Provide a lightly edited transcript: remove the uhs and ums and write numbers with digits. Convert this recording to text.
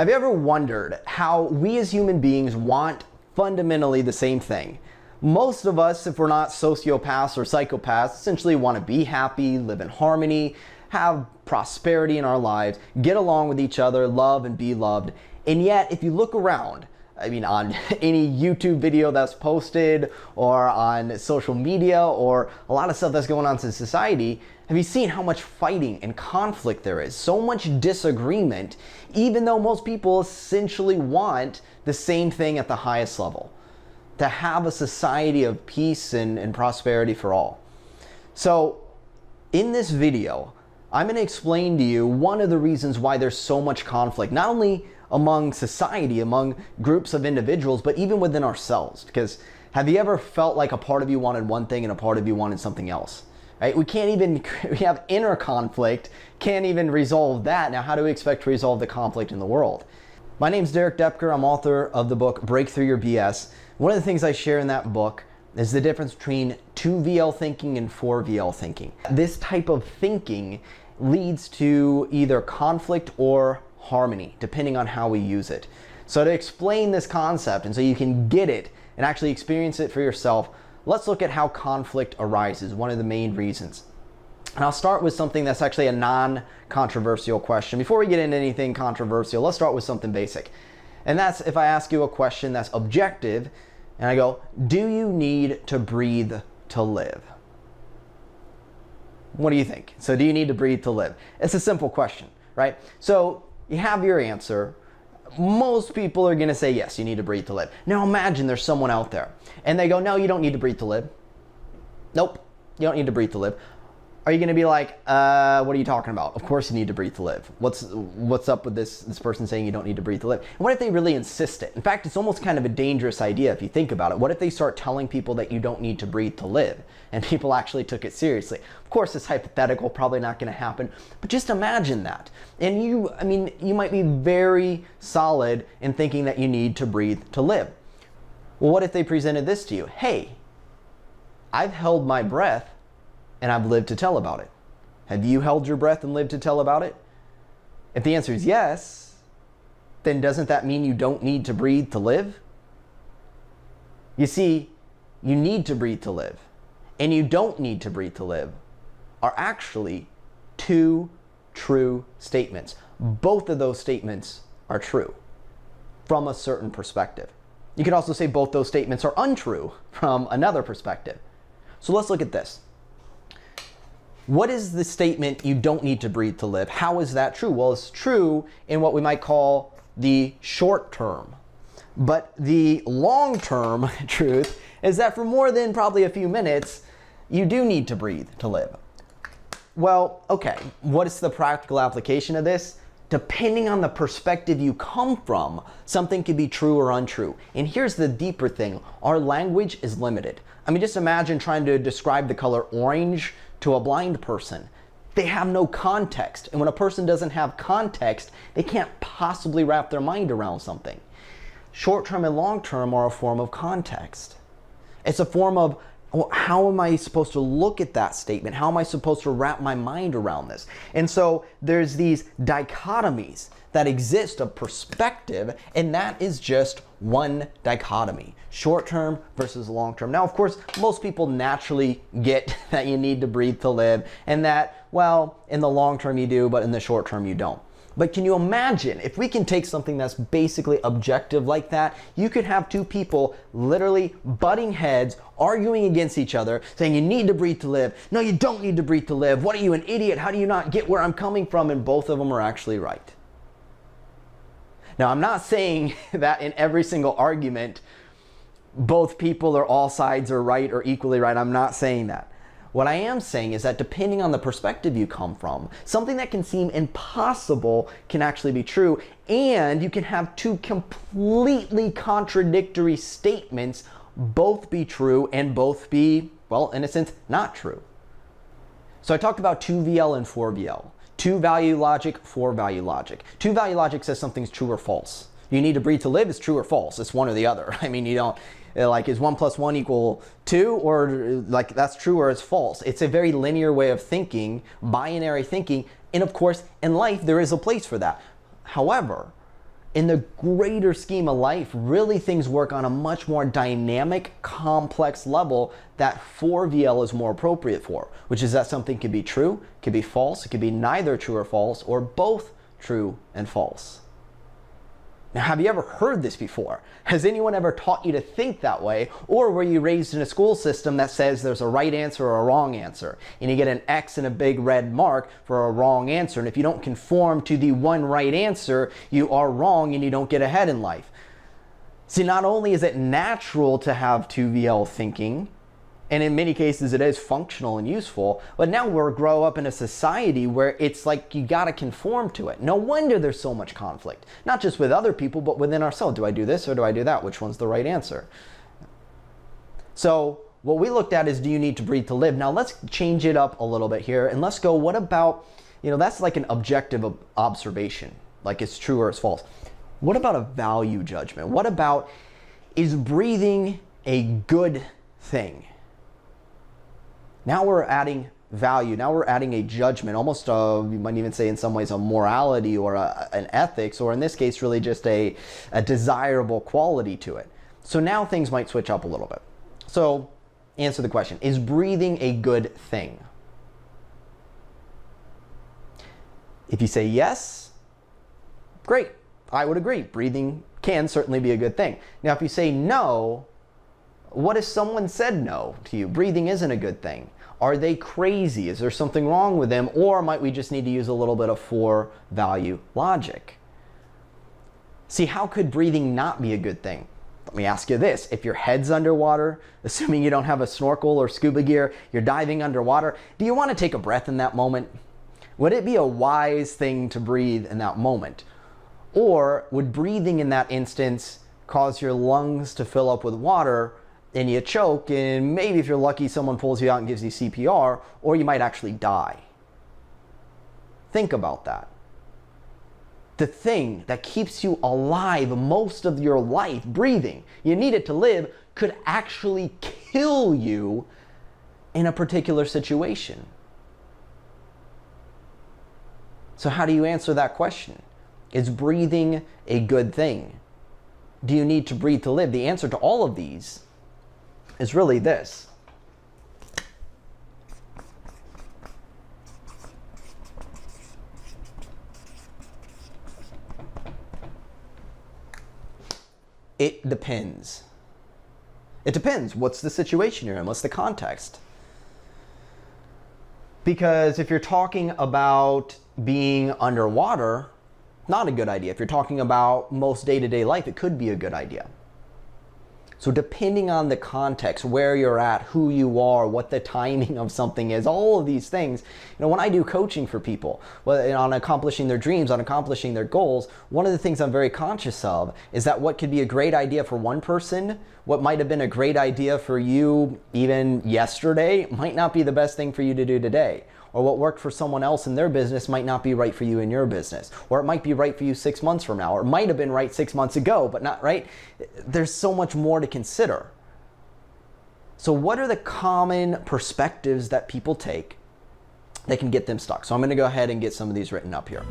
Have you ever wondered how we as human beings want fundamentally the same thing? Most of us, if we're not sociopaths or psychopaths, essentially want to be happy, live in harmony, have prosperity in our lives, get along with each other, love and be loved. And yet, if you look around, on any YouTube video that's posted or on social media or a lot of stuff that's going on in society, have you seen how much fighting and conflict there is? So much disagreement, even though most people essentially want the same thing at the highest level, to have a society of peace and prosperity for all. So in this video, I'm going to explain to you one of the reasons why there's so much conflict, not only among society, among groups of individuals, but even within ourselves. Because have you ever felt like a part of you wanted one thing and a part of you wanted something else? Right? We have inner conflict, can't even resolve that. Now, how do we expect to resolve the conflict in the world? My name's Derek Depker. I'm author of the book Break Through Your BS. One of the things I share in that book is the difference between 2VL thinking and 4VL thinking. This type of thinking leads to either conflict or harmony, depending on how we use it. So to explain this concept and so you can get it and actually experience it for yourself, let's look at how conflict arises, one of the main reasons. And I'll start with something that's actually a non-controversial question. Before we get into anything controversial, let's start with something basic. And that's if I ask you a question that's objective and I go, do you need to breathe to live? What do you think? So do you need to breathe to live? It's a simple question, right? So you have your answer. Most people are going to say, yes, you need to breathe to live. Now imagine there's someone out there and they go, no, you don't need to breathe to live. Nope, you don't need to breathe to live. Are you going to be like, what are you talking about? Of course you need to breathe to live. What's up with this person saying you don't need to breathe to live? And what if they really insist it? In fact, it's almost kind of a dangerous idea if you think about it. What if they start telling people that you don't need to breathe to live and people actually took it seriously? Of course, it's hypothetical, probably not going to happen, but just imagine that. And you might be very solid in thinking that you need to breathe to live. Well, what if they presented this to you? Hey, I've held my breath and I've lived to tell about it. Have you held your breath and lived to tell about it? If the answer is yes, then doesn't that mean you don't need to breathe to live? You see, you need to breathe to live and you don't need to breathe to live are actually two true statements. Both of those statements are true from a certain perspective. You could also say both those statements are untrue from another perspective. So let's look at this. What is the statement, you don't need to breathe to live? How is that true? Well, it's true in what we might call the short term. But the long-term truth is that for more than probably a few minutes, you do need to breathe to live. Well, okay, what is the practical application of this? Depending on the perspective you come from, something could be true or untrue. And here's the deeper thing. Our language is limited. Just imagine trying to describe the color orange to a blind person. They have no context. And when a person doesn't have context, they can't possibly wrap their mind around something. Short-term and long-term are a form of context. It's a form of, well, how am I supposed to look at that statement? How am I supposed to wrap my mind around this? And so there's these dichotomies that exist of perspective, and that is just one dichotomy, short-term versus long-term. Now, of course, most people naturally get that you need to breathe to live and that, well, in the long term you do, but in the short term you don't. But can you imagine if we can take something that's basically objective like that? You could have two people literally butting heads, arguing against each other, saying you need to breathe to live. No, you don't need to breathe to live. What are you, an idiot? How do you not get where I'm coming from? And both of them are actually right. Now, I'm not saying that in every single argument, both people or all sides are right or equally right. I'm not saying that. What I am saying is that depending on the perspective you come from, something that can seem impossible can actually be true, and you can have two completely contradictory statements both be true and both be, well, in a sense, not true. So I talked about 2VL and 4VL. 2-value logic, 4-value logic. 2-value logic says something's true or false. You need to breathe to live is true or false. It's one or the other. You don't, like, is 1 + 1 = 2, or like that's true or it's false. It's a very linear way of thinking, binary thinking, and of course, in life, there is a place for that. However, in the greater scheme of life, really things work on a much more dynamic, complex level that 4VL is more appropriate for, which is that something could be true, could be false, it could be neither true or false, or both true and false. Now, have you ever heard this before? Has anyone ever taught you to think that way? Or were you raised in a school system that says there's a right answer or a wrong answer? And you get an X and a big red mark for a wrong answer. And if you don't conform to the one right answer, you are wrong and you don't get ahead in life. See, not only is it natural to have 2VL thinking, and in many cases it is functional and useful, but now we're grow up in a society where it's like you gotta conform to it. No wonder there's so much conflict, not just with other people, but within ourselves. Do I do this or do I do that? Which one's the right answer? So what we looked at is, do you need to breathe to live? Now let's change it up a little bit here and let's go, what about, that's like an objective observation, like it's true or it's false. What about a value judgment? What about, is breathing a good thing? Now we're adding value. Now we're adding a judgment, almost you might even say in some ways a morality or an ethics, or in this case really just a desirable quality to it. So now things might switch up a little bit. So answer the question, is breathing a good thing? If you say yes, great. I would agree. Breathing can certainly be a good thing. Now if you say no, what if someone said no to you? Breathing isn't a good thing. Are they crazy? Is there something wrong with them? Or might we just need to use a little bit of for value logic? See, how could breathing not be a good thing? Let me ask you this. If your head's underwater, assuming you don't have a snorkel or scuba gear, you're diving underwater, do you want to take a breath in that moment? Would it be a wise thing to breathe in that moment? Or would breathing in that instance cause your lungs to fill up with water and you choke, and maybe if you're lucky someone pulls you out and gives you CPR, or you might actually die? Think about that. The thing that keeps you alive most of your life, breathing, you need it to live, could actually kill you in a particular situation. So how do you answer that question? Is breathing a good thing? Do you need to breathe to live? The answer to all of these is really this. It depends. It depends. What's the situation you're in? What's the context? Because if you're talking about being underwater, not a good idea. If you're talking about most day-to-day life, it could be a good idea. So depending on the context, where you're at, who you are, what the timing of something is, all of these things, when I do coaching for people, on accomplishing their dreams, on accomplishing their goals, one of the things I'm very conscious of is that what could be a great idea for one person, what might have been a great idea for you even yesterday, might not be the best thing for you to do today. Or what worked for someone else in their business might not be right for you in your business. Or it might be right for you 6 months from now. Or it might have been right 6 months ago, but not right. There's so much more to consider. So what are the common perspectives that people take that can get them stuck? So I'm going to go ahead and get some of these written up here.